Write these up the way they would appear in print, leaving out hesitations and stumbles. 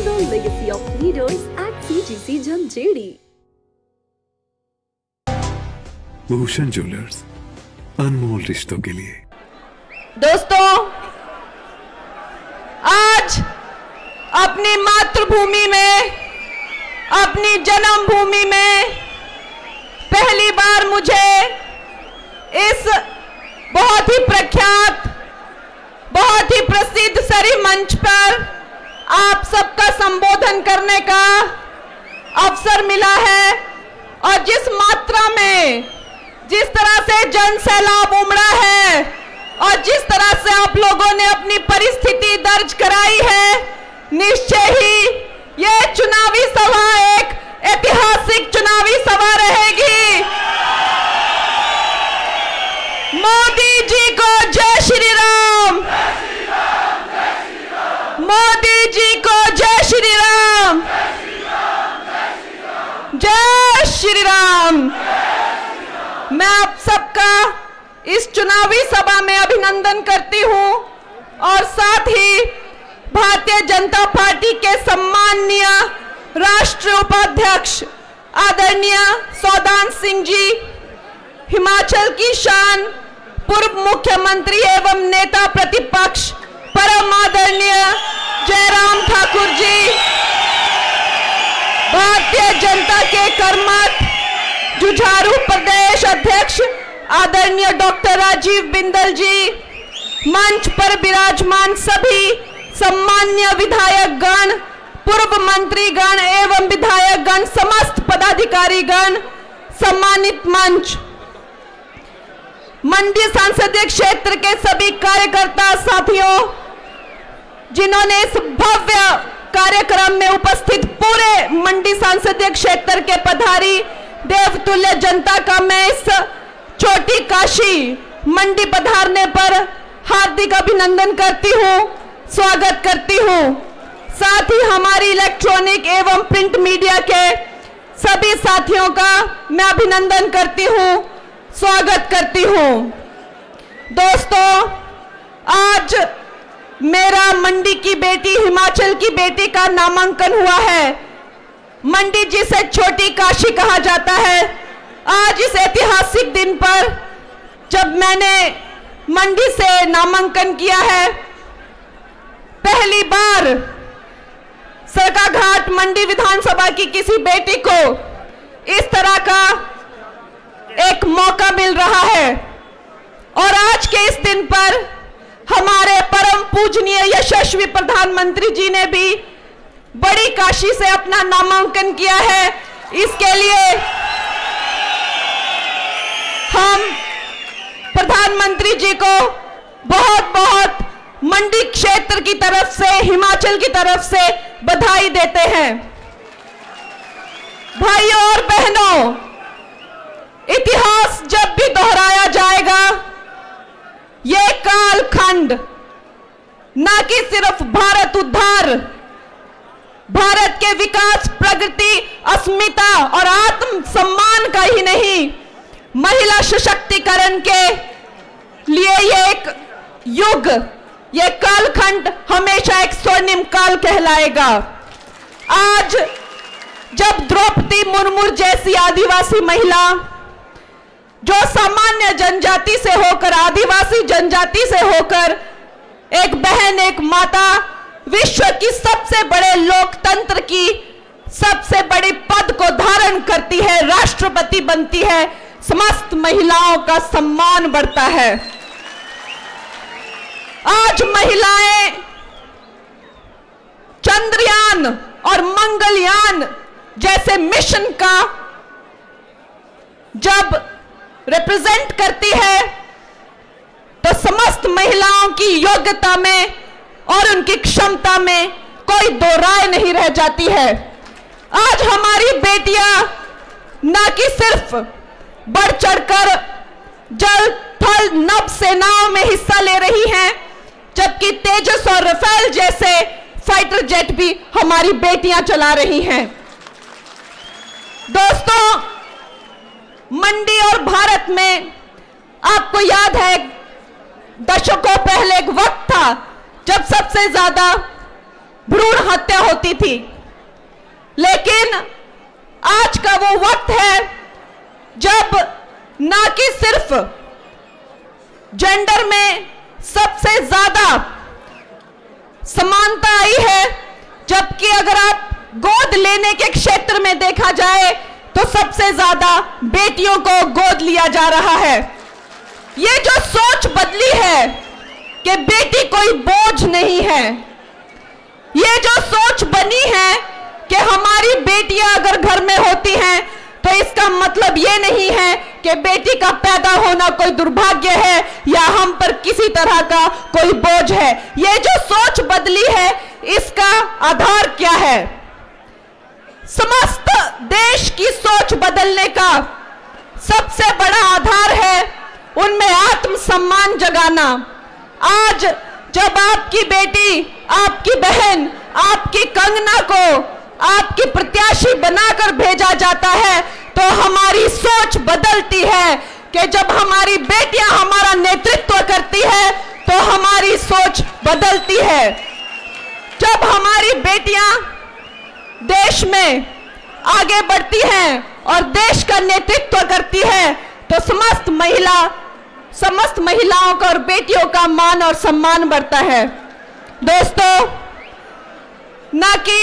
the legacy of leaders at CGC Jhanjeri. Bhushan jewellers, अनमोल रिश्तों के लिए। दोस्तों, आज अपनी मातृभूमि में, अपनी जन्मभूमि में पहली बार मुझे इस बहुत ही प्रख्यात, बहुत ही प्रसिद्ध सरी मंच पर आप सबका संबोधन करने का अवसर मिला है। और जिस मात्रा में, जिस तरह से जन सैलाब उमड़ा है और जिस तरह से आप लोगों ने अपनी परिस्थिति दर्ज कराई है, निश्चय ही ये चुनावी सभा एक ऐतिहासिक चुनावी सभा रहेगी। मोदी जी को जय श्री राम, मोदी जी को जय श्री राम, जय श्री राम। मैं आप सबका इस चुनावी सभा में अभिनंदन करती हूं और साथ ही भारतीय जनता पार्टी के सम्माननीय राष्ट्रीय उपाध्यक्ष आदरणीय सौदान सिंह जी, हिमाचल की शान, पूर्व मुख्यमंत्री एवं नेता प्रतिपक्ष परम आदरणीय जयराम ठाकुर जी, भारतीय जनता के कर्मठ जुझारू प्रदेश अध्यक्ष आदरणीय डॉक्टर राजीव बिंदल जी, मंच पर विराजमान सभी सम्मान्य विधायक गण, पूर्व मंत्री गण एवं विधायक गण, समस्त पदाधिकारी गण, सम्मानित मंच, मंडी संसदीय क्षेत्र के सभी कार्यकर्ता साथियों, जिन्होंने इस भव्य कार्यक्रम में उपस्थित पूरे मंडी संसदीय क्षेत्र के पधारी देवतुल्य जनता का मैं इस छोटी काशी मंडी पधारने पर हार्दिक अभिनंदन करती हूँ, स्वागत करती हूँ। साथ ही हमारी इलेक्ट्रॉनिक एवं प्रिंट मीडिया के सभी साथियों का मैं अभिनंदन करती हूँ, स्वागत करती हूँ। दोस्तों, आज मेरा मंडी की बेटी, हिमाचल की बेटी का नामांकन हुआ है। मंडी जिसे छोटी काशी कहा जाता है, आज इस ऐतिहासिक दिन पर जब मैंने मंडी से नामांकन किया है, पहली बार सरकाघाट मंडी विधानसभा की किसी बेटी को इस तरह का एक मौका मिल रहा है। और आज के इस दिन पर हमारे परम पूजनीय यशस्वी प्रधानमंत्री जी ने भी बड़ी काशी से अपना नामांकन किया है। इसके लिए हम प्रधानमंत्री जी को बहुत बहुत मंडी क्षेत्र की तरफ से, हिमाचल की तरफ से बधाई देते हैं। भाइयों और बहनों, इतिहास जब भी दोहराया जाएगा, ये कालखंड ना कि सिर्फ भारत उद्धार, भारत के विकास, प्रगति, अस्मिता और आत्म सम्मान का ही नहीं, महिला सशक्तिकरण के लिए ये एक युग, ये कालखंड हमेशा एक स्वर्णिम काल कहलाएगा। आज जब द्रौपदी मुर्मू जैसी आदिवासी महिला, जो सामान्य जनजाति से होकर, आदिवासी जनजाति से होकर एक बहन, एक माता, विश्व की सबसे बड़े लोकतंत्र की सबसे बड़ी पद को धारण करती है, राष्ट्रपति बनती है, समस्त महिलाओं का सम्मान बढ़ता है। आज महिलाएं चंद्रयान और मंगलयान जैसे मिशन का जब रिप्रेजेंट करती है, तो समस्त महिलाओं की योग्यता में और उनकी क्षमता में कोई दो राय नहीं रह जाती है। आज हमारी बेटियां न कि सिर्फ बढ़ चढ़कर जल, थल, नभ सेनाओं में हिस्सा ले रही हैं, जबकि तेजस और राफेल जैसे फाइटर जेट भी हमारी बेटियां चला रही हैं। दोस्तों, मंडी और भारत में आपको याद है दशकों पहले एक वक्त था जब सबसे ज्यादा भ्रूण हत्या होती थी। लेकिन आज का वो वक्त है जब ना कि सिर्फ जेंडर में सबसे ज्यादा समानता आई है, जबकि अगर आप गोद लेने के क्षेत्र में देखा जाए तो सबसे ज्यादा बेटियों को गोद लिया जा रहा है। ये जो सोच बदली है कि बेटी कोई बोझ नहीं है, ये जो सोच बनी है कि हमारी बेटियां अगर घर में होती हैं तो इसका मतलब ये नहीं है कि बेटी का पैदा होना कोई दुर्भाग्य है या हम पर किसी तरह का कोई बोझ है। ये जो सोच बदली है, इसका आधार क्या है? समस्त देश की सोच बदलने का सबसे बड़ा आधार है उनमें आत्मसम्मान जगाना। आज जब आपकी बेटी, आपकी बहन, आपकी कंगना को आपकी प्रत्याशी बनाकर भेजा जाता है तो हमारी सोच बदलती है कि जब हमारी बेटियां हमारा नेतृत्व करती है तो हमारी सोच बदलती है। जब हमारी बेटियां देश में आगे बढ़ती हैं और देश का नेतृत्व करती है तो समस्त महिलाओं का और बेटियों का मान और सम्मान बढ़ता है। दोस्तों, ना कि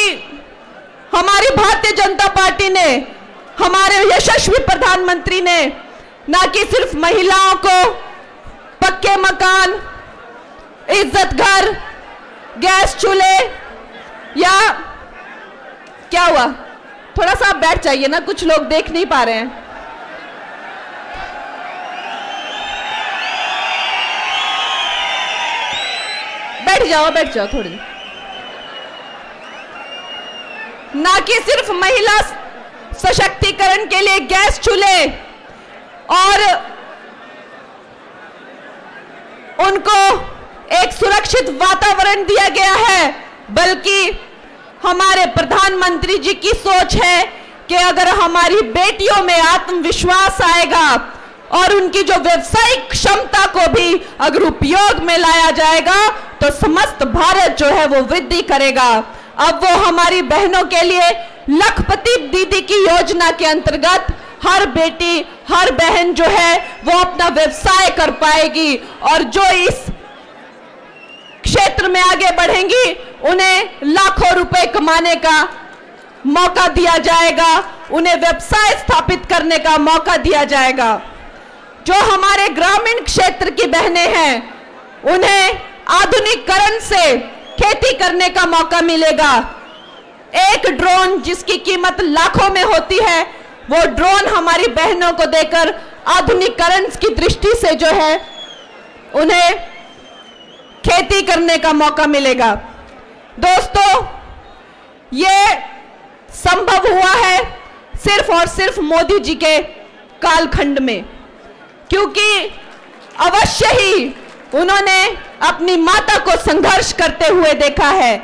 हमारी भारतीय जनता पार्टी ने, हमारे यशस्वी प्रधानमंत्री ने ना कि सिर्फ महिलाओं को पक्के मकान, इज्जत घर, गैस चूल्हे, या क्या हुआ, थोड़ा सा आप बैठ जाइए ना, कुछ लोग देख नहीं पा रहे हैं। बैठ जाओ थोड़ी। ना कि सिर्फ महिला सशक्तिकरण के लिए गैस चूल्हे और उनको एक सुरक्षित वातावरण दिया गया है, बल्कि हमारे प्रधानमंत्री जी की सोच है कि अगर हमारी बेटियों में आत्मविश्वास आएगा और उनकी जो व्यवसायिक क्षमता को भी अगर उपयोग में लाया जाएगा तो समस्त भारत जो है वो वृद्धि करेगा। अब वो हमारी बहनों के लिए लखपति दीदी की योजना के अंतर्गत हर बेटी, हर बहन जो है वो अपना व्यवसाय कर पाएगी और जो इस क्षेत्र में आगे बढ़ेंगी उन्हें लाखों रुपए कमाने का मौका दिया जाएगा, उन्हें व्यवसाय स्थापित करने का मौका दिया जाएगा। जो हमारे ग्रामीण क्षेत्र की बहनें हैं उन्हें आधुनिकीकरण से खेती करने का मौका मिलेगा। एक ड्रोन जिसकी कीमत लाखों में होती है, वो ड्रोन हमारी बहनों को देकर आधुनिकीकरण की दृष्टि से जो है उन्हें खेती करने का मौका मिलेगा। दोस्तों, ये संभव हुआ है सिर्फ और सिर्फ मोदी जी के कालखंड में, क्योंकि अवश्य ही उन्होंने अपनी माता को संघर्ष करते हुए देखा है।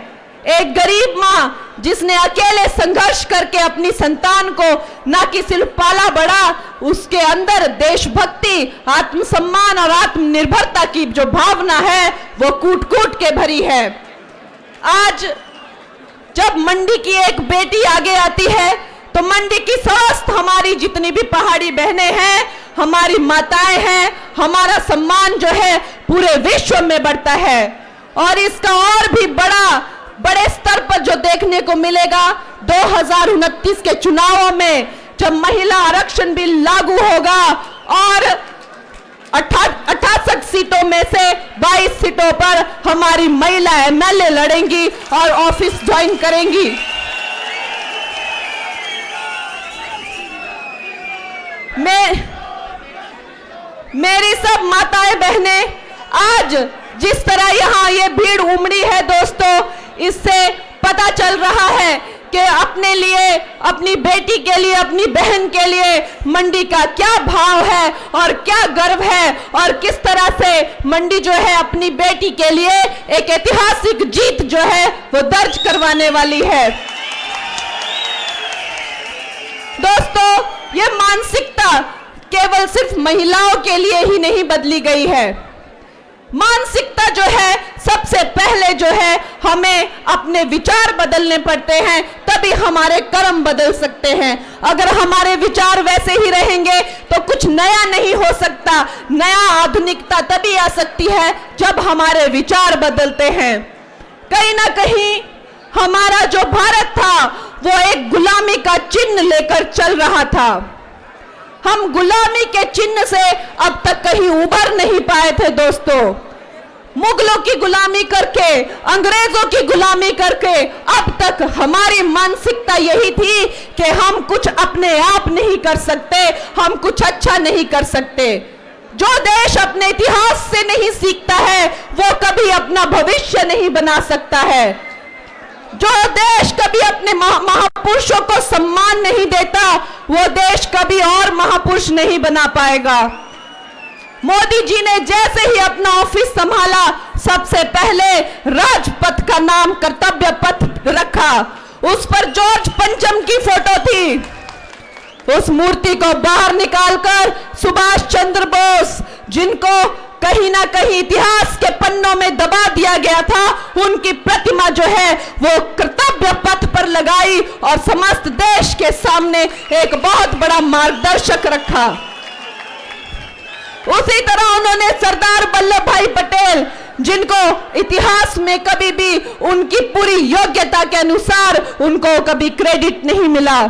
एक गरीब मां जिसने अकेले संघर्ष करके अपनी संतान को ना कि सिर्फ पाला बड़ा, उसके अंदर देशभक्ति, आत्मसम्मान और आत्मनिर्भरता की जो भावना है वो कूट कूट के भरी है। आज जब मंडी की एक बेटी आगे आती है तो मंडी की समस्त हमारी जितनी भी पहाड़ी बहनें हैं, हमारी माताएं हैं, हमारा सम्मान जो है पूरे विश्व में बढ़ता है। और इसका और भी बड़े स्तर पर जो देखने को मिलेगा 2029 के चुनावों में, जब महिला आरक्षण बिल लागू होगा और 68 सीटों में से 22 सीटों पर हमारी महिला एमएलए लड़ेंगी और ऑफिस ज्वाइन करेंगी। मेरी सब माताएं बहनें, आज जिस तरह यहाँ ये भीड़ उमड़ी है दोस्तों, इससे पता चल रहा है कि अपने लिए, अपनी बेटी के लिए, अपनी बहन के लिए मंडी का क्या भाव है और क्या गर्व है और किस तरह से मंडी जो है अपनी बेटी के लिए एक ऐतिहासिक जीत जो है वो दर्ज करवाने वाली है। दोस्तों, ये मानसिकता केवल सिर्फ महिलाओं के लिए ही नहीं बदली गई है, मानसिकता जो है, सबसे पहले जो है हमें अपने विचार बदलने पड़ते हैं, तभी हमारे कर्म बदल सकते हैं। अगर हमारे विचार वैसे ही रहेंगे तो कुछ नया नहीं हो सकता। नया आधुनिकता तभी आ सकती है जब हमारे विचार बदलते हैं। कहीं ना कहीं हमारा जो भारत था वो एक गुलामी का चिन्ह लेकर चल रहा था। हम गुलामी के चिन्ह से अब तक कहीं उबर नहीं पाए थे दोस्तों। मुगलों की गुलामी करके, अंग्रेजों की गुलामी करके अब तक हमारी मानसिकता यही थी कि हम कुछ अपने आप नहीं कर सकते, हम कुछ अच्छा नहीं कर सकते। जो देश अपने इतिहास से नहीं सीखता है वो कभी अपना भविष्य नहीं बना सकता है। जो देश कभी अपने महापुरुषों को सम्मान नहीं देता वो देश कभी और महापुरुष नहीं बना पाएगा। मोदी जी ने जैसे ही अपना ऑफिस संभाला, सबसे पहले राजपथ का नाम कर्तव्य पथ रखा। उस पर जॉर्ज पंचम की फोटो थी। उस मूर्ति को बाहर निकालकर सुभाष चंद्र बोस, जिनको कहीं ना कहीं इतिहास के पन्नों में दबा दिया गया था, उनकी प्रतिमा जो है वो कर्तव्य पथ पर लगाई और समस्त देश के सामने एक बहुत बड़ा मार्गदर्शक रखा। उसी तरह उन्होंने सरदार वल्लभ भाई पटेल, जिनको इतिहास में कभी भी उनकी पूरी योग्यता के अनुसार उनको कभी क्रेडिट नहीं मिला।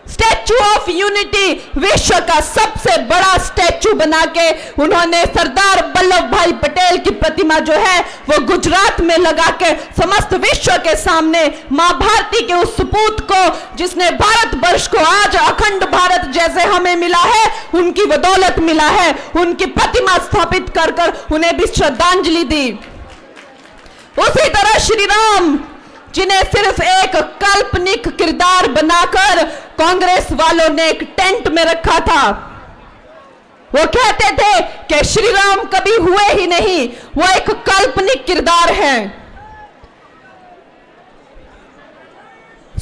स्टैच्यू ऑफ यूनिटी, विश्व का सबसे बड़ा स्टैच्यू बना के उन्होंने सरदार वल्लभ भाई पटेल की प्रतिमा जो है वो गुजरात में लगा के समस्त विश्व के सामने मां भारती के उस सपूत को, जिसने भारतवर्ष को आज अखंड भारत जैसे हमें मिला है, उनकी बदौलत मिला है, उनकी प्रतिमा स्थापित कर कर उन्हें भी श्रद्धांजलि दी। उसी तरह श्री राम, जिन्हें सिर्फ एक काल्पनिक किरदार बनाकर कांग्रेस वालों ने एक टेंट में रखा था। वो कहते थे कि श्री राम कभी हुए ही नहीं, वो एक काल्पनिक किरदार है।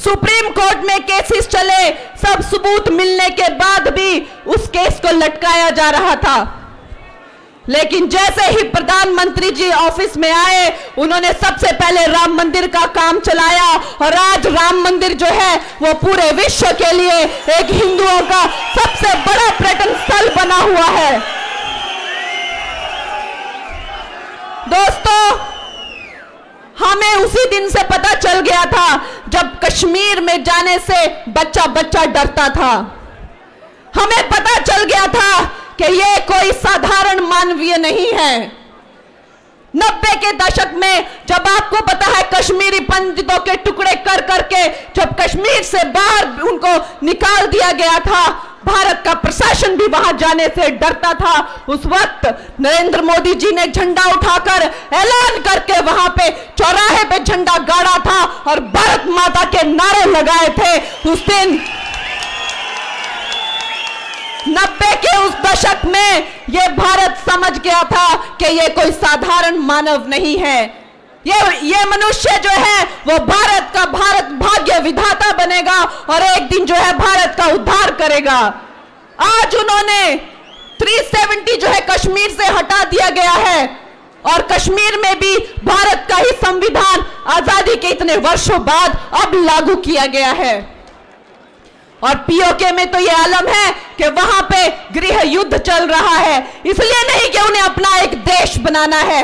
सुप्रीम कोर्ट में केसेस चले, सब सबूत मिलने के बाद भी उस केस को लटकाया जा रहा था। लेकिन जैसे ही प्रधानमंत्री जी ऑफिस में आए, उन्होंने सबसे पहले राम मंदिर का काम चलाया और आज राम मंदिर जो है वो पूरे विश्व के लिए एक हिंदुओं का सबसे बड़ा पर्यटन स्थल बना हुआ है। दोस्तों, हमें उसी दिन से पता चल गया था जब कश्मीर में जाने से बच्चा बच्चा डरता था। हमें पता चल गया था कि ये कोई साधारण मानवीय नहीं है। 90 के दशक में जब आपको पता है कश्मीरी पंडितों के टुकड़े कर करके जब कश्मीर से बाहर उनको निकाल दिया गया था, भारत का प्रशासन भी वहां जाने से डरता था। उस वक्त नरेंद्र मोदी जी ने झंडा उठाकर ऐलान करके वहां पे चौराहे पे झंडा गाड़ा था और भारत माता के नारे लगाए थे। उस दिन 90 के उस दशक में ये भारत समझ गया था कि ये कोई साधारण मानव नहीं है। ये मनुष्य जो है वो भारत का भारत भाग्य विधाता बनेगा और एक दिन जो है भारत का उद्धार करेगा। आज उन्होंने 370 जो है कश्मीर से हटा दिया गया है और कश्मीर में भी भारत का ही संविधान आजादी के इतने वर्षों बाद अब लागू किया गया है। और पीओके में तो यह आलम है कि वहां पे गृह युद्ध चल रहा है। इसलिए नहीं कि उन्हें अपना एक देश बनाना है,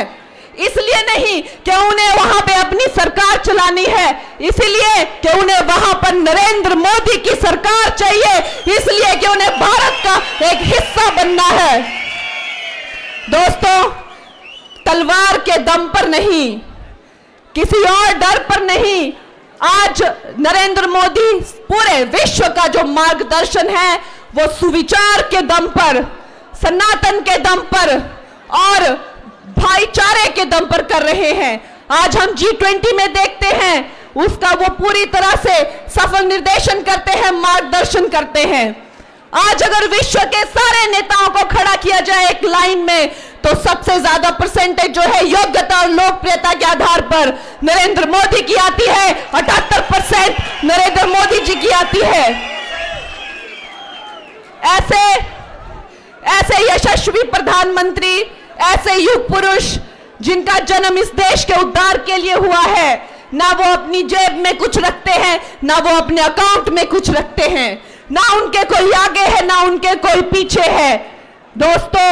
इसलिए नहीं कि उन्हें वहां पे अपनी सरकार चलानी है, इसलिए कि उन्हें वहां पर नरेंद्र मोदी की सरकार चाहिए, इसलिए कि उन्हें भारत का एक हिस्सा बनना है। दोस्तों, तलवार के दम पर नहीं, किसी और डर पर नहीं, आज नरेंद्र मोदी पूरे विश्व का जो मार्गदर्शन है वो सुविचार के दम पर, सनातन के दम पर और भाईचारे के दम पर कर रहे हैं। आज हम G20 में देखते हैं उसका वो पूरी तरह से सफल निर्देशन करते हैं, मार्गदर्शन करते हैं। आज अगर विश्व के सारे नेताओं को खड़ा किया जाए एक लाइन में तो सबसे ज्यादा परसेंटेज जो है योग्यता और लोकप्रियता के आधार पर नरेंद्र मोदी की आती है। 78% नरेंद्र मोदी जी की आती है। ऐसे यशस्वी प्रधानमंत्री ऐसे युग पुरुष जिनका जन्म इस देश के उद्धार के लिए हुआ है, ना वो अपनी जेब में कुछ रखते हैं, ना वो अपने अकाउंट में कुछ रखते हैं, ना उनके कोई आगे है, ना उनके कोई पीछे है। दोस्तों,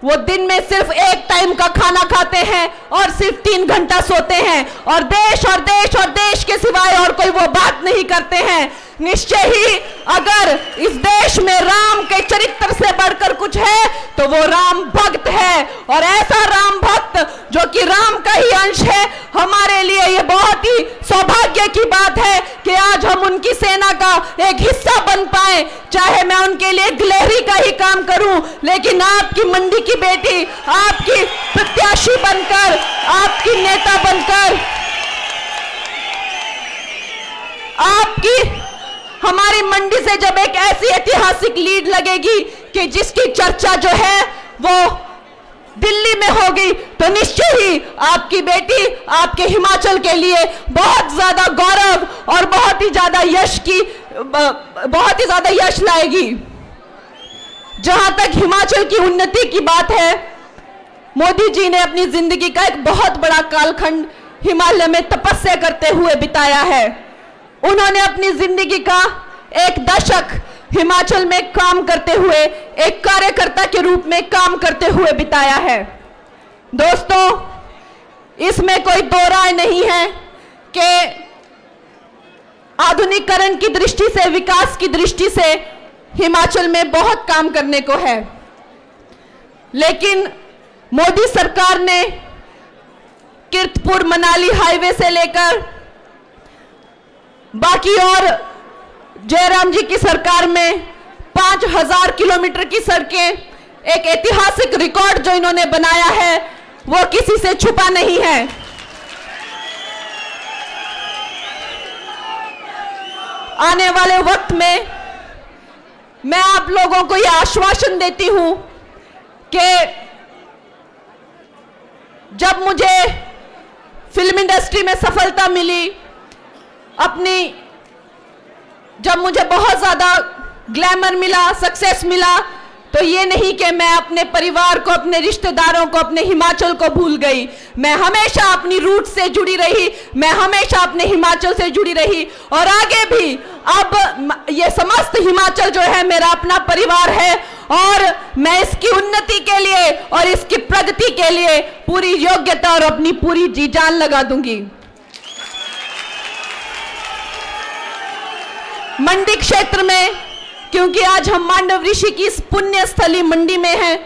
वो दिन में सिर्फ एक टाइम का खाना खाते हैं और सिर्फ 3 घंटा सोते हैं और देश और देश और देश के सिवाय और कोई वो बात नहीं करते हैं। निश्चय ही अगर इस देश में राम के चरित्र से बढ़कर कुछ है तो वो राम भक्त है, और ऐसा राम भक्त जो कि राम का ही अंश है, हमारे लिए ये बहुत ही सौभाग्य की बात है कि आज हम उनकी सेना का एक हिस्सा बन पाए। चाहे मैं उनके लिए गिलहरी का ही काम करूं, लेकिन आपकी मंडी की बेटी, आपकी प्रत्याशी बनकर, आपकी नेता बनकर, आपकी हमारी मंडी से जब एक ऐसी ऐतिहासिक लीड लगेगी कि जिसकी चर्चा जो है वो दिल्ली में होगी, तो निश्चय ही आपकी बेटी आपके हिमाचल के लिए बहुत ज्यादा गौरव और बहुत ही ज्यादा यश लाएगी। जहां तक हिमाचल की उन्नति की बात है, मोदी जी ने अपनी जिंदगी का एक बहुत बड़ा कालखंड हिमालय में तपस्या करते हुए बिताया है। उन्होंने अपनी जिंदगी का एक दशक हिमाचल में काम करते हुए, एक कार्यकर्ता के रूप में काम करते हुए बिताया है। दोस्तों, इसमें कोई दो राय नहीं है कि आधुनिकीकरण की दृष्टि से, विकास की दृष्टि से हिमाचल में बहुत काम करने को है, लेकिन मोदी सरकार ने कीरतपुर मनाली हाईवे से लेकर बाकी और जयराम जी की सरकार में 5000 किलोमीटर की सड़कें, एक ऐतिहासिक रिकॉर्ड जो इन्होंने बनाया है वो किसी से छुपा नहीं है। आने वाले वक्त में मैं आप लोगों को यह आश्वासन देती हूं कि जब मुझे फिल्म इंडस्ट्री में सफलता मिली, जब मुझे बहुत ज्यादा ग्लैमर मिला, सक्सेस मिला, तो ये नहीं कि मैं अपने परिवार को, अपने रिश्तेदारों को, अपने हिमाचल को भूल गई। मैं हमेशा अपनी रूट से जुड़ी रही, मैं हमेशा अपने हिमाचल से जुड़ी रही, और आगे भी अब ये समस्त हिमाचल जो है मेरा अपना परिवार है, और मैं इसकी उन्नति के लिए और इसकी प्रगति के लिए पूरी योग्यता और अपनी पूरी जी जान लगा दूंगी। मंडी क्षेत्र में, क्योंकि आज हम मांडव ऋषि की इस पुण्य स्थली मंडी में हैं,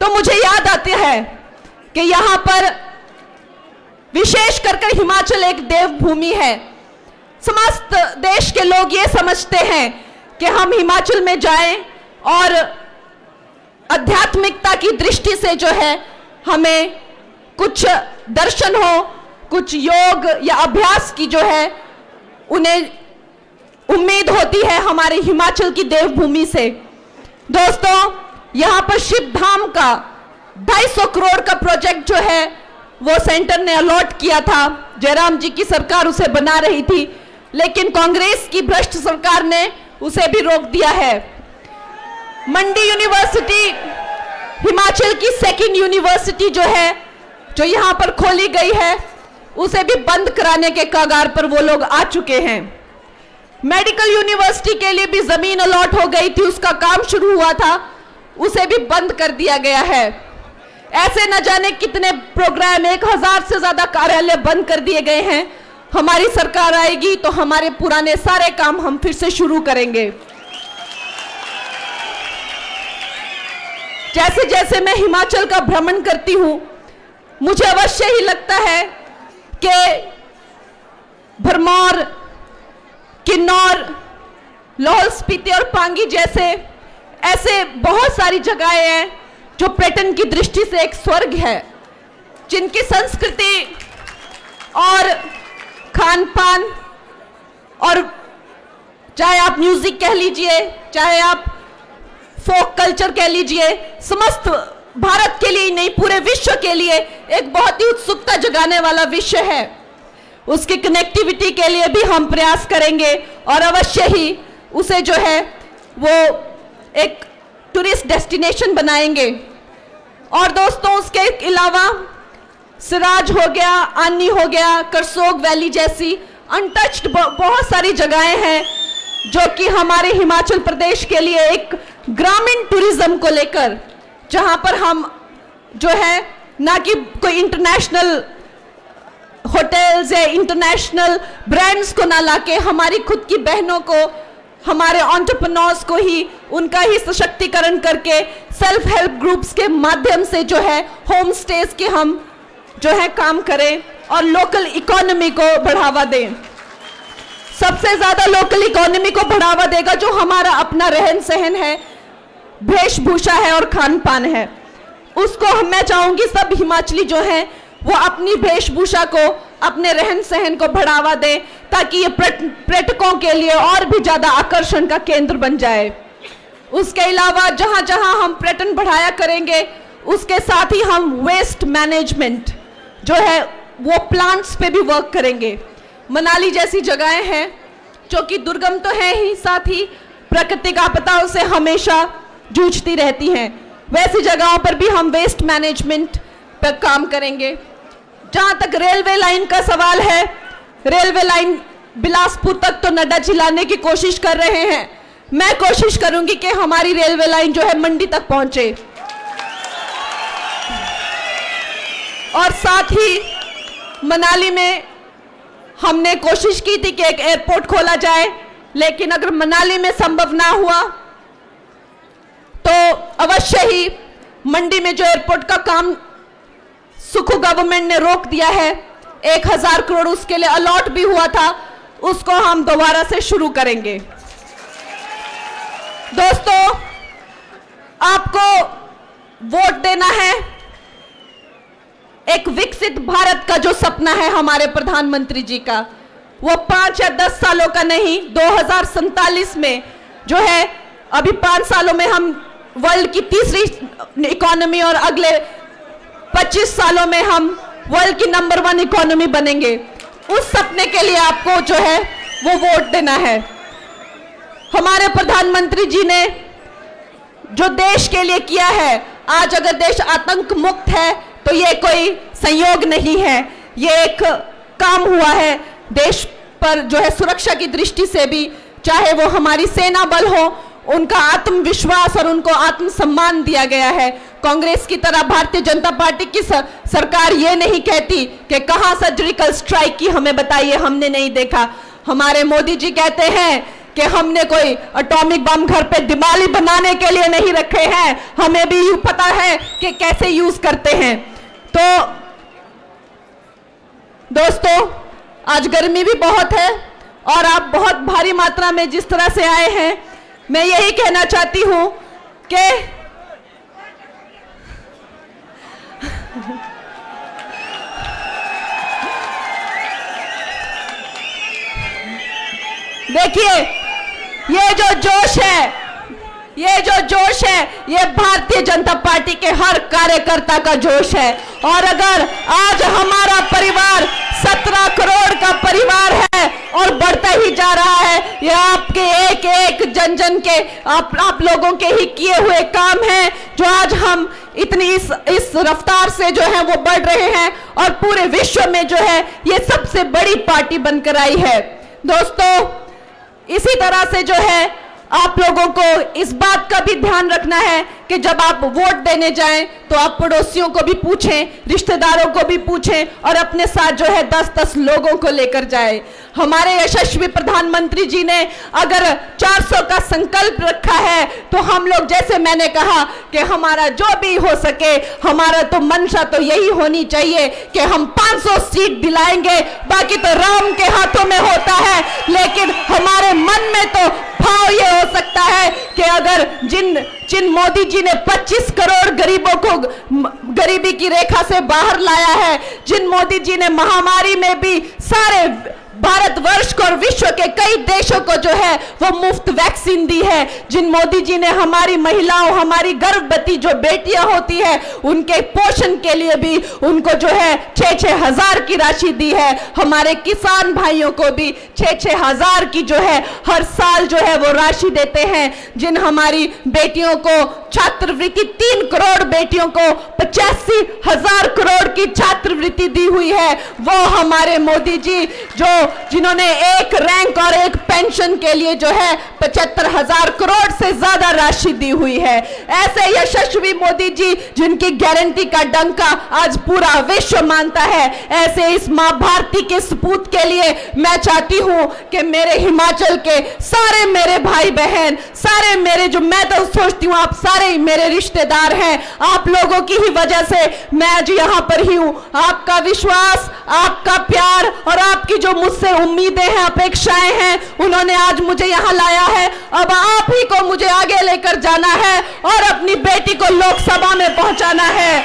तो मुझे याद आती है कि यहां पर विशेष कर हिमाचल एक देवभूमि है। समस्त देश के लोग ये समझते हैं कि हम हिमाचल में जाएं और आध्यात्मिकता की दृष्टि से जो है हमें कुछ दर्शन हो, कुछ योग या अभ्यास की जो है उन्हें उम्मीद होती है हमारे हिमाचल की देवभूमि से। दोस्तों, यहां पर शिव धाम का 250 करोड़ का प्रोजेक्ट जो है वो सेंटर ने अलॉट किया था। जयराम जी की सरकार उसे बना रही थी, लेकिन कांग्रेस की भ्रष्ट सरकार ने उसे भी रोक दिया है। मंडी यूनिवर्सिटी हिमाचल की सेकंड यूनिवर्सिटी जो है, जो यहां पर खोली गई है, उसे भी बंद कराने के कगार पर वो लोग आ चुके हैं। मेडिकल यूनिवर्सिटी के लिए भी जमीन अलॉट हो गई थी, उसका काम शुरू हुआ था, उसे भी बंद कर दिया गया है। ऐसे न जाने कितने प्रोग्राम, 1000 से ज्यादा कार्यालय बंद कर दिए गए हैं। हमारी सरकार आएगी तो हमारे पुराने सारे काम हम फिर से शुरू करेंगे। जैसे जैसे मैं हिमाचल का भ्रमण करती हूं, मुझे अवश्य ही लगता है कि भरमौर, किन्नौर, लाहौल स्पीति और पांगी जैसे ऐसे बहुत सारी जगहें हैं जो पर्यटन की दृष्टि से एक स्वर्ग है, जिनकी संस्कृति और खान पान, और चाहे आप म्यूजिक कह लीजिए, चाहे आप फोक कल्चर कह लीजिए, समस्त भारत के लिए नहीं पूरे विश्व के लिए एक बहुत ही उत्सुकता जगाने वाला विषय है। उसकी कनेक्टिविटी के लिए भी हम प्रयास करेंगे और अवश्य ही उसे जो है वो एक टूरिस्ट डेस्टिनेशन बनाएंगे। और दोस्तों उसके अलावा सिराज हो गया, आनी हो गया, करसोग वैली जैसी अनटच्ड बहुत सारी जगहें हैं जो कि हमारे हिमाचल प्रदेश के लिए एक ग्रामीण टूरिज्म को लेकर, जहां पर हम जो है ना कि कोई इंटरनेशनल होटल्स या इंटरनेशनल ब्रांड्स को ना लाके हमारी खुद की बहनों को, हमारे एंटरप्रेन्योर्स को ही, उनका ही सशक्तिकरण करके सेल्फ हेल्प ग्रुप्स के माध्यम से जो है होम स्टेज के हम जो है काम करें और लोकल इकोनॉमी को बढ़ावा दें। सबसे ज्यादा लोकल इकोनॉमी को बढ़ावा देगा जो हमारा अपना रहन सहन है, वेशभूषा है और खान पान है। उसको मैं चाहूंगी सब हिमाचली जो हैं वो अपनी वेशभूषा को, अपने रहन सहन को बढ़ावा दें ताकि ये पर्यटकों के लिए और भी ज्यादा आकर्षण का केंद्र बन जाए। उसके अलावा जहां जहां हम पर्यटन बढ़ाया करेंगे उसके साथ ही हम वेस्ट मैनेजमेंट जो है वो प्लांट्स पे भी वर्क करेंगे। मनाली जैसी जगहें हैं जो कि दुर्गम तो है ही, साथ ही प्राकृतिक आपदाओं से हमेशा जूझती रहती हैं, वैसी जगहों पर भी हम वेस्ट मैनेजमेंट पर काम करेंगे। जहां तक रेलवे लाइन का सवाल है, रेलवे लाइन बिलासपुर तक तो नड्डा जी लाने की कोशिश कर रहे हैं, मैं कोशिश करूंगी कि हमारी रेलवे लाइन जो है मंडी तक पहुंचे। और साथ ही मनाली में हमने कोशिश की थी कि एक एयरपोर्ट खोला जाए, लेकिन अगर मनाली में संभव ना हुआ तो अवश्य ही मंडी में जो एयरपोर्ट का काम सुखू गवर्नमेंट ने रोक दिया है, 1000 करोड़ उसके लिए अलॉट भी हुआ था, उसको हम दोबारा से शुरू करेंगे। दोस्तों, आपको वोट देना है। एक विकसित भारत का जो सपना है हमारे प्रधानमंत्री जी का, वो 5 या 10 सालों का नहीं, 2047 में जो है, अभी 5 सालों में हम वर्ल्ड की तीसरी इकोनॉमी और अगले 25 सालों में हम वर्ल्ड की नंबर 1 इकोनॉमी बनेंगे। उस सपने के लिए आपको जो है वो वोट देना है। हमारे प्रधानमंत्री जी ने जो देश के लिए किया है, आज अगर देश आतंक मुक्त है तो ये कोई संयोग नहीं है, ये एक काम हुआ है देश पर जो है सुरक्षा की दृष्टि से भी, चाहे वो हमारी सेना बल हो, उनका आत्मविश्वास और उनको आत्मसम्मान दिया गया है। कांग्रेस की तरह भारतीय जनता पार्टी की सरकार ये नहीं कहती कि कहां सर्जिकल स्ट्राइक की, हमें बताइए, हमने नहीं देखा। हमारे मोदी जी कहते हैं कि हमने कोई एटॉमिक बम घर पे दिवाली बनाने के लिए नहीं रखे हैं, हमें भी पता है कि कैसे यूज करते हैं। तो दोस्तों, आज गर्मी भी बहुत है और आप बहुत भारी मात्रा में जिस तरह से आए हैं, मैं यही कहना चाहती हूं कि देखिए, ये जो जोश है, ये भारतीय जनता पार्टी के हर कार्यकर्ता का जोश है। और अगर आज हमारा परिवार 17 करोड़ का परिवार है और बढ़ता ही जा रहा है, ये आपके एक एक जन जन के, आप लोगों के ही किए हुए काम हैं जो आज हम इतनी इस रफ्तार से जो है वो बढ़ रहे हैं और पूरे विश्व में जो है ये सबसे बड़ी पार्टी बनकर आई है। दोस्तों, इसी तरह से जो है आप लोगों को इस बात का भी ध्यान रखना है कि जब आप वोट देने जाएं तो आप पड़ोसियों को भी पूछें, रिश्तेदारों को भी पूछें और अपने साथ जो है 10-10 लोगों को लेकर जाएं। हमारे यशस्वी प्रधानमंत्री जी ने अगर 400 का संकल्प रखा है तो हम लोग, जैसे मैंने कहा कि हमारा जो भी हो सके, हमारा तो मंशा तो यही होनी चाहिए कि हम 500 सीट दिलाएंगे, बाकी तो राम के हाथों में होता है। लेकिन हमारे मन में तो भाव ये हो सकता है कि अगर जिन मोदी जी ने 25 करोड़ गरीबों को गरीबी की रेखा से बाहर लाया है, जिन मोदी जी ने महामारी में भी सारे भारतवर्ष को और विश्व के कई देशों को जो है वो मुफ्त वैक्सीन दी है, जिन मोदी जी ने हमारी महिलाओं, हमारी गर्भवती जो बेटियां होती है, उनके पोषण के लिए भी उनको जो है 6-6 हजार की राशि दी है। हमारे किसान भाइयों को भी 6-6 हजार की जो है हर साल जो है वो राशि देते हैं। जिन हमारी बेटियों को छात्रवृत्ति 3 करोड़ बेटियों को 85,000 करोड़ की छात्रवृत्ति दी हुई है, वो हमारे मोदी जी जिन्होंने एक रैंक और एक पेंशन के लिए जो है 75,000 करोड़ से ज्यादा राशि दी हुई है। ऐसे यशस्वी मोदी जी जिनकी गारंटी का डंका आज पूरा विश्व मानता है, ऐसे इस मां भारती के सपूत के लिए मैं चाहती हूं कि मेरे हिमाचल के सारे मेरे भाई बहन, सारे मेरे जो मैं तो सोचती हूं आप सारे ही मेरे रिश्तेदार हैं, आप लोगों की ही वजह से मैं आज यहां पर ही हूं। आपका विश्वास, आपका प्यार और आपकी जो मुझसे उम्मीदें हैं, अपेक्षाएं हैं, उन्होंने आज मुझे यहां लाया है। अब आप ही को मुझे आगे लेकर जाना है और अपनी बेटी को लोकसभा में पहुंचाना है।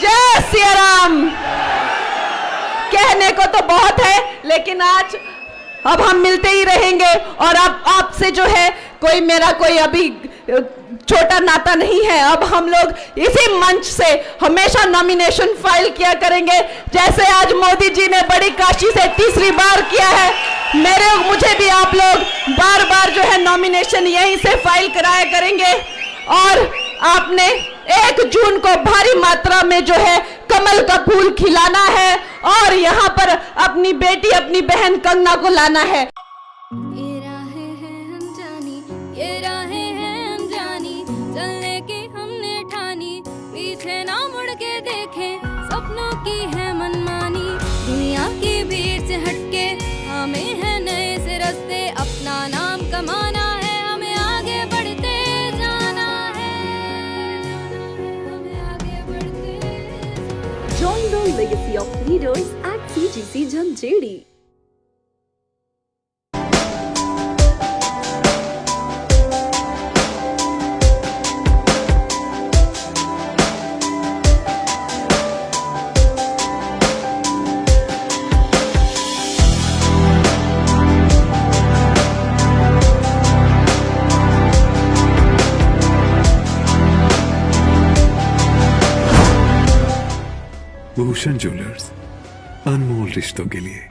जय सिया राम। कहने को तो बहुत है, लेकिन आज अब हम मिलते ही रहेंगे और अब आपसे जो है मेरा कोई अभी छोटा नाता नहीं है। अब हम लोग इसी मंच से हमेशा नॉमिनेशन फाइल किया करेंगे, जैसे आज मोदी जी ने बड़ी काशी से तीसरी बार किया है। मुझे भी आप लोग बार बार जो है नॉमिनेशन यहीं से फाइल कराया करेंगे। और आपने 1 जून को भारी मात्रा में जो है कमल का फूल खिलाना है और यहाँ पर अपनी बेटी, अपनी बहन कंगना को लाना है। ये राहें हैं अनजानी, ये राहें हैं अनजानी, चलने की हमने ठानी, पीछे ना मुड़ के देखें, सपनों की है मनमानी, दुनिया की भीड़ से हटके हमें है नए से रास्ते, अपना नाम कमाना है, हमें आगे बढ़ते जाना है, हमें आगे बढ़ते। Join the legacy of leaders at CGC Jhanjeri. Bhushan jewellers, अनमोल रिश्तों के लिए।